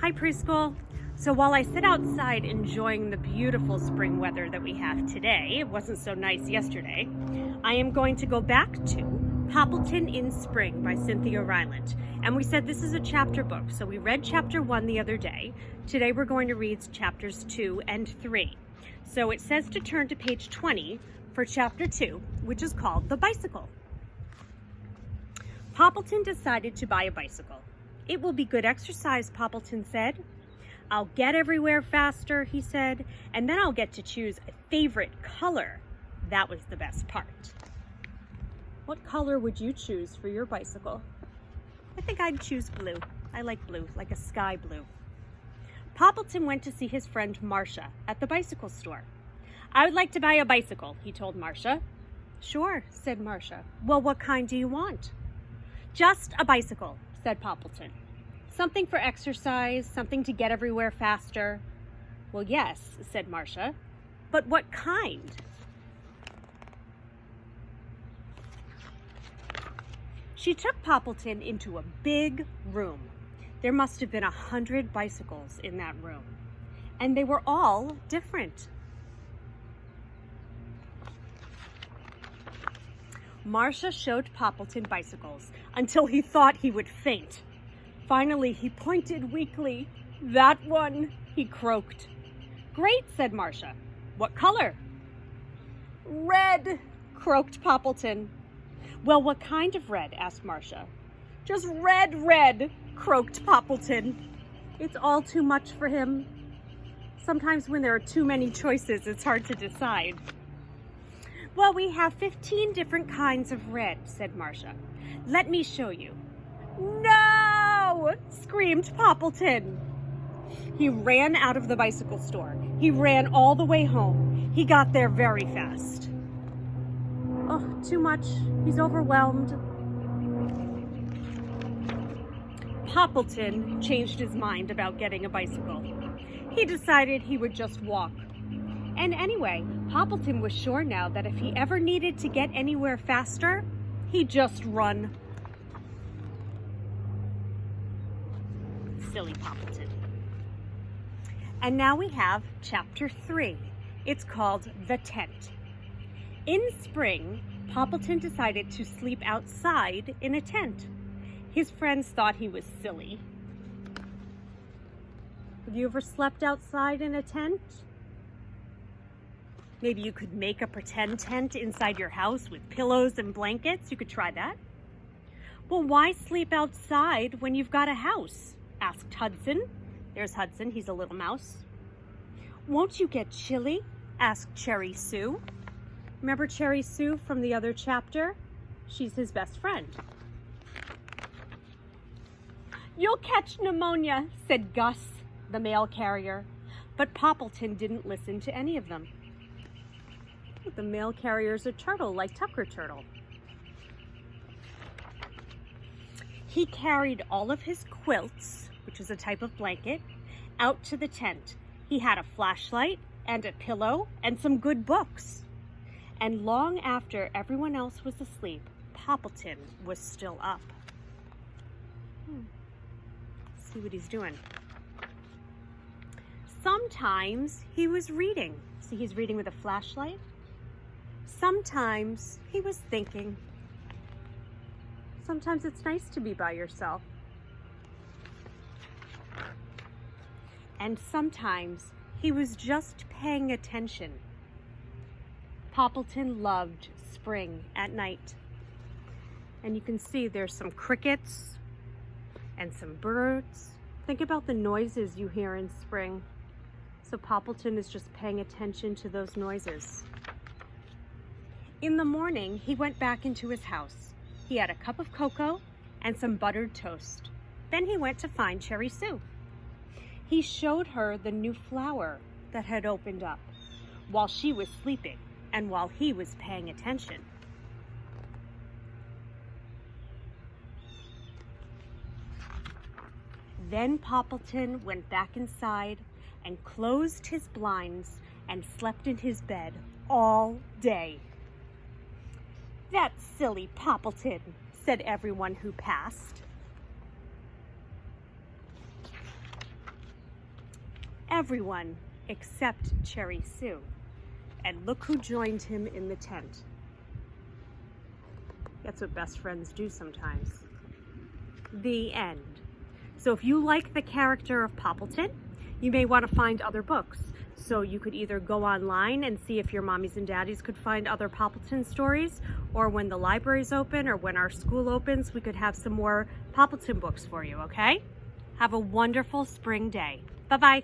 Hi, preschool. So while I sit outside enjoying the beautiful spring weather that we have today, it wasn't so nice yesterday, I am going to go back to Poppleton in Spring by Cynthia Rylant. And we said this is a chapter book, so we read chapter 1 the other day. Today we're going to read chapters 2 and 3. So it says to turn to page 20 for chapter 2, which is called The Bicycle. Poppleton decided to buy a bicycle. It will be good exercise, Poppleton said. I'll get everywhere faster, he said, and then I'll get to choose a favorite color. That was the best part. What color would you choose for your bicycle? I think I'd choose blue. I like blue, like a sky blue. Poppleton went to see his friend Marcia at the bicycle store. I would like to buy a bicycle, he told Marcia. Sure, said Marcia. Well, what kind do you want? Just a bicycle, said Poppleton. Something for exercise, something to get everywhere faster. Well, yes, said Marcia, but what kind? She took Poppleton into a big room. There must have been 100 bicycles in that room, and they were all different. Marcia showed Poppleton bicycles until he thought he would faint. Finally, he pointed weakly. That one, he croaked. Great, said Marcia. What color? Red, croaked Poppleton. Well, what kind of red? Asked Marcia. Just red, croaked Poppleton. It's all too much for him. Sometimes when there are too many choices, it's hard to decide. Well, we have 15 different kinds of red, said Marcia. Let me show you. No! Screamed Poppleton. He ran out of the bicycle store. He ran all the way home. He got there very fast. Oh, too much. He's overwhelmed. Poppleton changed his mind about getting a bicycle. He decided he would just walk. And anyway, Poppleton was sure now that if he ever needed to get anywhere faster, he'd just run. Silly Poppleton. And now we have chapter 3. It's called The Tent. In spring, Poppleton decided to sleep outside in a tent. His friends thought he was silly. Have you ever slept outside in a tent? Maybe you could make a pretend tent inside your house with pillows and blankets. You could try that. Well, why sleep outside when you've got a house? Asked Hudson. There's Hudson, he's a little mouse. Won't you get chilly? Asked Cherry Sue. Remember Cherry Sue from the other chapter? She's his best friend. You'll catch pneumonia, said Gus, the mail carrier. But Poppleton didn't listen to any of them. The mail carrier's a turtle, like Tucker Turtle. He carried all of his quilts, which is a type of blanket, out to the tent. He had a flashlight and a pillow and some good books. And long after everyone else was asleep, Poppleton was still up. Let's see what he's doing. Sometimes he was reading. See, he's reading with a flashlight. Sometimes he was thinking. Sometimes it's nice to be by yourself. And sometimes he was just paying attention. Poppleton loved spring at night. And you can see there's some crickets and some birds. Think about the noises you hear in spring. So Poppleton is just paying attention to those noises. In the morning, he went back into his house. He had a cup of cocoa and some buttered toast. Then he went to find Cherry Sue. He showed her the new flower that had opened up while she was sleeping and while he was paying attention. Then Poppleton went back inside and closed his blinds and slept in his bed all day. That silly Poppleton, said everyone who passed. everyone except Cherry Sue. And look who joined him in the tent. That's what best friends do sometimes. The end. So if you like the character of Poppleton, you may want to find other books. So you could either go online and see if your mommies and daddies could find other Poppleton stories, or when the library's open or when our school opens, we could have some more Poppleton books for you, okay? Have a wonderful spring day. Bye-bye.